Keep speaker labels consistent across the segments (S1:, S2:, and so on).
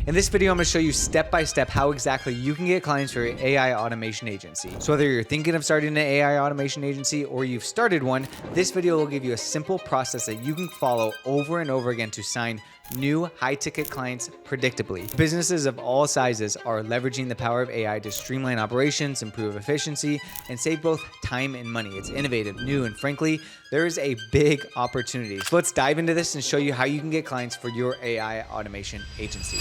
S1: In this video, I'm gonna show you step by step how exactly you can get clients for your AI automation agency. So whether you're thinking of starting an AI automation agency or you've started one, this video will give you a simple process that you can follow over and over again to sign new high-ticket clients predictably. Businesses of all sizes are leveraging the power of AI to streamline operations, improve efficiency, and save both time and money. It's innovative, new, and frankly, there is a big opportunity. So let's dive into this and show you how you can get clients for your AI automation agency.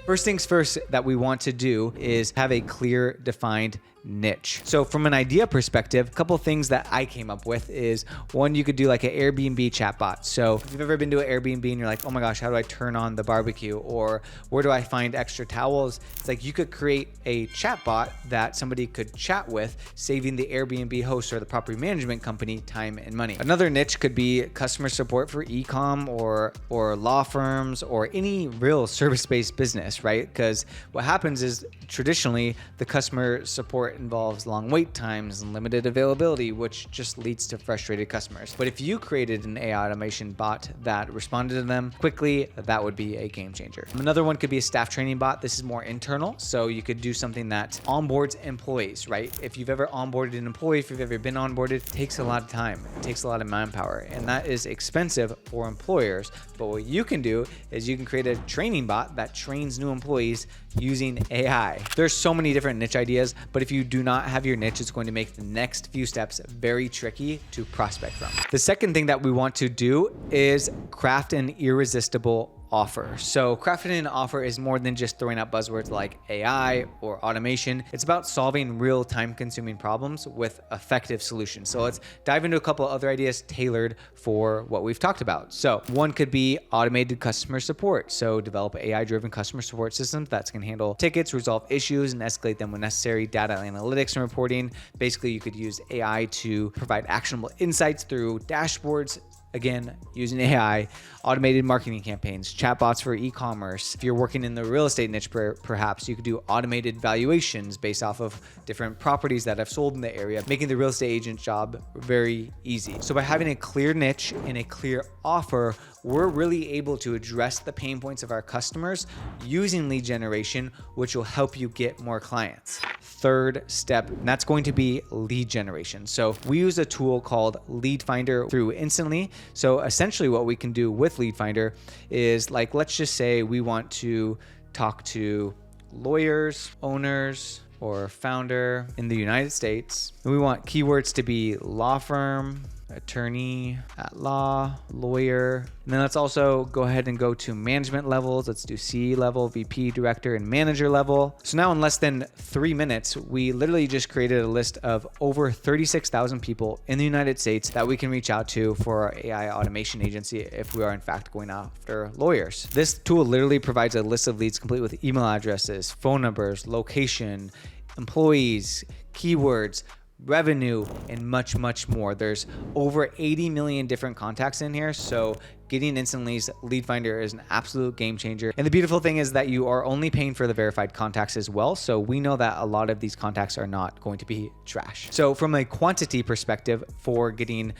S1: First things first that we want to do is have a clear, defined niche. So from an idea perspective, a couple of things that I came up with is one, you could do like an Airbnb chatbot. So if you've ever been to an Airbnb and you're like, oh my gosh, how do I turn on the barbecue? Or where do I find extra towels? It's like you could create a chatbot that somebody could chat with, saving the Airbnb host or the property management company time and money. Another niche could be customer support for e-com or law firms or any real service-based business, right? Because what happens is traditionally the customer support involves long wait times and limited availability, which just leads to frustrated customers. But if you created an AI automation bot that responded to them quickly, that would be a game changer. Another one could be a staff training bot. This is more internal. So you could do something that onboards employees, right? If you've ever onboarded an employee, if you've ever been onboarded, it takes a lot of time. It takes a lot of manpower, and that is expensive for employers. But what you can do is you can create a training bot that trains new employees using AI. There's so many different niche ideas, but if you do not have your niche, it's going to make the next few steps very tricky to prospect from. The second thing that we want to do is craft an irresistible offer. So crafting an offer is more than just throwing out buzzwords like AI or automation. It's about solving real time consuming problems with effective solutions. So let's dive into a couple of other ideas tailored for what we've talked about. So one could be automated customer support. So develop AI driven customer support systems that can handle tickets, resolve issues, and escalate them when necessary. Data analytics and reporting. Basically, you could use AI to provide actionable insights through dashboards. Again, using AI, automated marketing campaigns, chatbots for e-commerce. If you're working in the real estate niche, perhaps you could do automated valuations based off of different properties that have sold in the area, making the real estate agent job very easy. So by having a clear niche and a clear offer, we're really able to address the pain points of our customers using lead generation, which will help you get more clients. Third step, and that's going to be lead generation. So we use a tool called Lead Finder through Instantly. So essentially what we can do with Lead Finder is, like, let's just say we want to talk to lawyers, owners, or founder in the United States. And we want keywords to be law firm, attorney at law, lawyer. And then let's also go ahead and go to management levels. Let's do C level, VP, director, and manager level. So now in less than 3 minutes, we literally just created a list of over 36,000 people in the United States that we can reach out to for our AI automation agency if we are in fact going after lawyers. This tool literally provides a list of leads complete with email addresses, phone numbers, location, employees, keywords, revenue, and much, much more. There's over 80 million different contacts in here. So getting Instantly's Lead Finder is an absolute game changer. And the beautiful thing is that you are only paying for the verified contacts as well. So we know that a lot of these contacts are not going to be trash. So from a quantity perspective for getting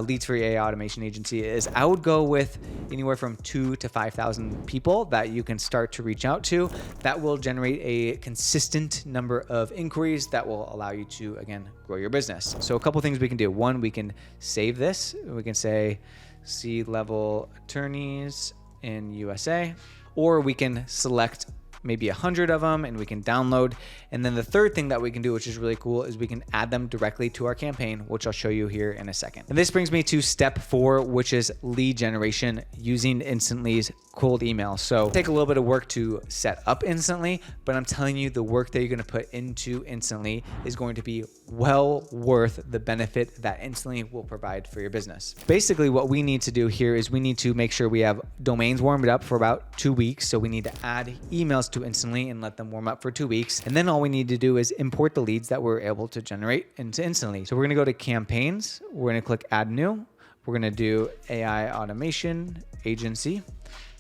S1: leads for your AI automation agency is I would go with anywhere from 2,000 to 5,000 people that you can start to reach out to. That will generate a consistent number of inquiries that will allow you to, again, grow your business. So a couple things we can do. One, we can save this. We can say C-level attorneys in USA, or we can select maybe 100 of them and we can download. And then the third thing that we can do, which is really cool, is we can add them directly to our campaign, which I'll show you here in a second. And this brings me to step 4, which is lead generation using Instantly's cold email. So take a little bit of work to set up Instantly, but I'm telling you the work that you're going to put into Instantly is going to be well worth the benefit that Instantly will provide for your business. Basically, what we need to do here is we need to make sure we have domains warmed up for about 2 weeks. So we need to add emails to Instantly and let them warm up for 2 weeks. And then all we need to do is import the leads that we're able to generate into Instantly. So we're going to go to campaigns. We're going to click add new. We're going to do AI automation agency.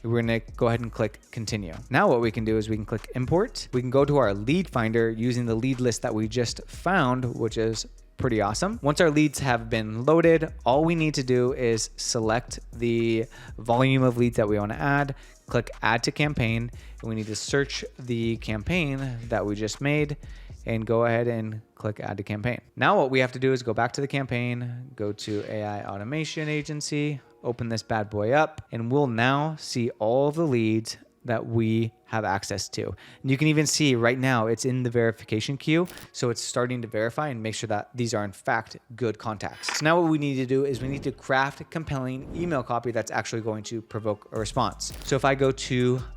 S1: We're going to go ahead and click continue. Now what we can do is we can click import. We can go to our lead finder using the lead list that we just found, which is Pretty awesome. Once our leads have been loaded, all we need to do is select the volume of leads that we want to add, click add to campaign, and we need to search the campaign that we just made and go ahead and click add to campaign. Now what we have to do is go back to the campaign, go to AI automation agency, open this bad boy up, and we'll now see all of the leads that we have access to. And you can even see right now it's in the verification queue. So it's starting to verify and make sure that these are in fact good contacts. So now what we need to do is we need to craft a compelling email copy that's actually going to provoke a response. So if I go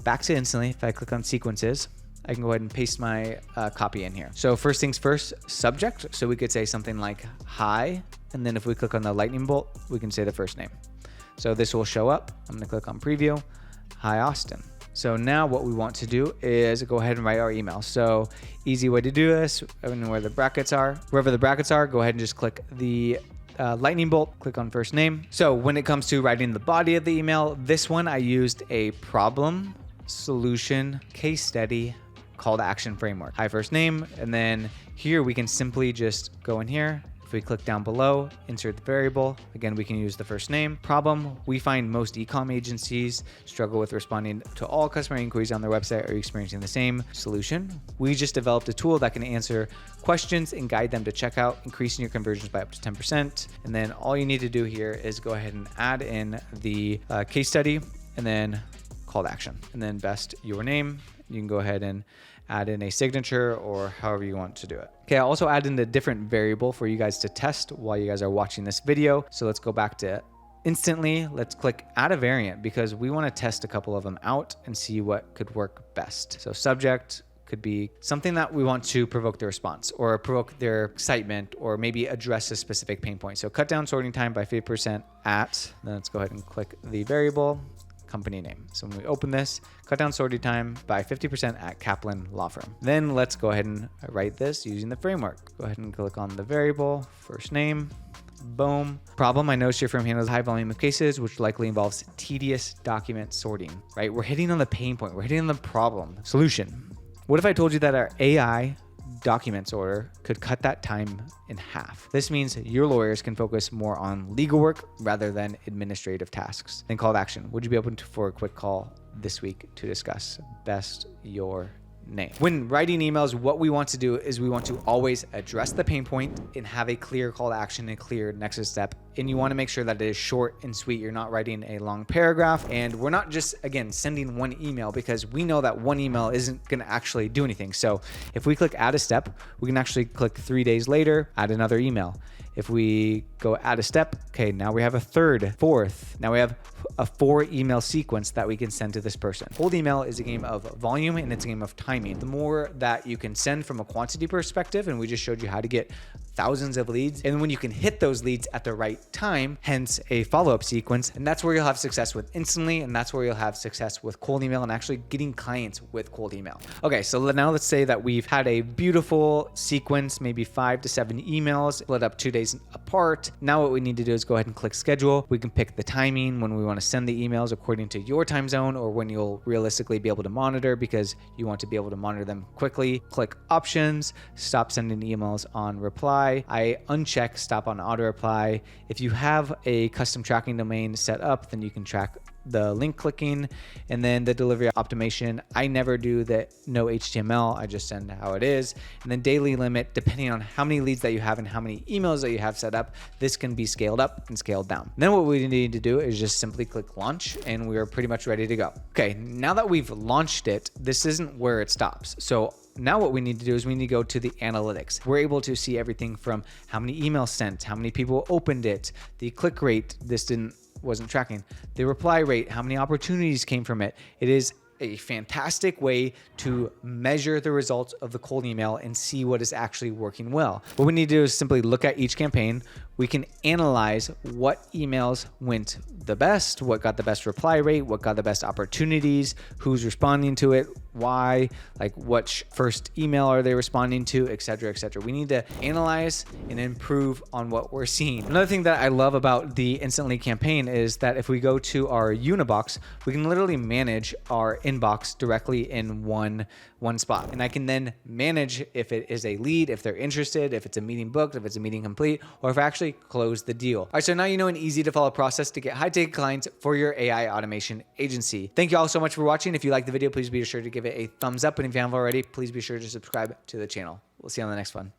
S1: back to instantly, if I click on sequences, I can go ahead and paste my copy in here. So first things first, subject. So we could say something like hi. And then if we click on the lightning bolt, we can say the first name. So this will show up. I'm gonna click on preview. Hi, Austin. So now what we want to do is go ahead and write our email. So easy way to do this, I don't know where the brackets are. Wherever the brackets are, go ahead and just click the lightning bolt, click on first name. So when it comes to writing the body of the email, this one I used a problem, solution, case study, call to action framework. Hi, first name, and then here we can simply just go in here. If we click down below, insert the variable, again, we can use the first name. Problem, we find most e-com agencies struggle with responding to all customer inquiries on their website. Are you experiencing the same? Solution, we just developed a tool that can answer questions and guide them to checkout, increasing your conversions by up to 10%. And then all you need to do here is go ahead and add in the case study and then call to action. And then best your name. You can go ahead and add in a signature or however you want to do it. Okay, I also add in a different variable for you guys to test while you guys are watching this video. So let's go back to instantly. Let's click add a variant because we want to test a couple of them out and see what could work best. So subject could be something that we want to provoke the response or provoke their excitement or maybe address a specific pain point. So cut down sorting time by 50% at, then let's go ahead and click the variable. Company name. So when we open this, cut down sorting time by 50% at Kaplan Law Firm. Then let's go ahead and write this using the framework. Go ahead and click on the variable, first name, boom. Problem, I noticed your firm handles a high volume of cases, which likely involves tedious document sorting, right? We're hitting on the pain point. We're hitting on the problem. Solution. What if I told you that our AI documents order could cut that time in half? This means your lawyers can focus more on legal work rather than administrative tasks. Then call to action. Would you be open for a quick call this week to discuss best your name? When writing emails, what we want to do is we want to always address the pain point and have a clear call to action and clear next step. And you want to make sure that it is short and sweet. You're not writing a long paragraph. And we're not just, again, sending one email because we know that one email isn't going to actually do anything. So if we click add a step, we can actually click 3 days later, add another email. If we go add a step, okay, now we have a third, fourth. Now we have a 4 email sequence that we can send to this person. Cold email is a game of volume and it's a game of timing. The more that you can send from a quantity perspective, and we just showed you how to get thousands of leads, and when you can hit those leads at the right time, hence a follow-up sequence, and that's where you'll have success with instantly, and that's where you'll have success with cold email and actually getting clients with cold email. Okay, so now let's say that we've had a beautiful sequence, maybe 5 to 7 emails split up 2 days apart. Now what we need to do is go ahead and click schedule. We can pick the timing when we want to send the emails according to your time zone or when you'll realistically be able to monitor, because you want to be able to monitor them quickly. Click options, stop sending emails on reply. I uncheck stop on auto reply. If you have a custom tracking domain set up, then you can track the link clicking, and then the delivery optimization. I never do the no HTML. I just send how it is. And then daily limit, depending on how many leads that you have and how many emails that you have set up, this can be scaled up and scaled down. Then what we need to do is just simply click launch, and we are pretty much ready to go. Okay, now that we've launched it, this isn't where it stops. So now what we need to do is we need to go to the analytics. We're able to see everything from how many emails sent, how many people opened it, the click rate, wasn't tracking, the reply rate, how many opportunities came from it. It is a fantastic way to measure the results of the cold email and see what is actually working well. What we need to do is simply look at each campaign. we can analyze what emails went the best, what got the best reply rate, what got the best opportunities, who's responding to it, why, like what first email are they responding to, et cetera, et cetera. We need to analyze and improve on what we're seeing. Another thing that I love about the Instant Lead campaign is that if we go to our Unibox, we can literally manage our inbox directly in one spot. And I can then manage if it is a lead, if they're interested, if it's a meeting booked, if it's a meeting complete, or if I actually close the deal. All right, so now you know an easy to follow process to get high ticket clients for your AI automation agency. Thank you all so much for watching. If you liked the video, please be sure to give it a thumbs up. And if you haven't already, please be sure to subscribe to the channel. We'll see you on the next one.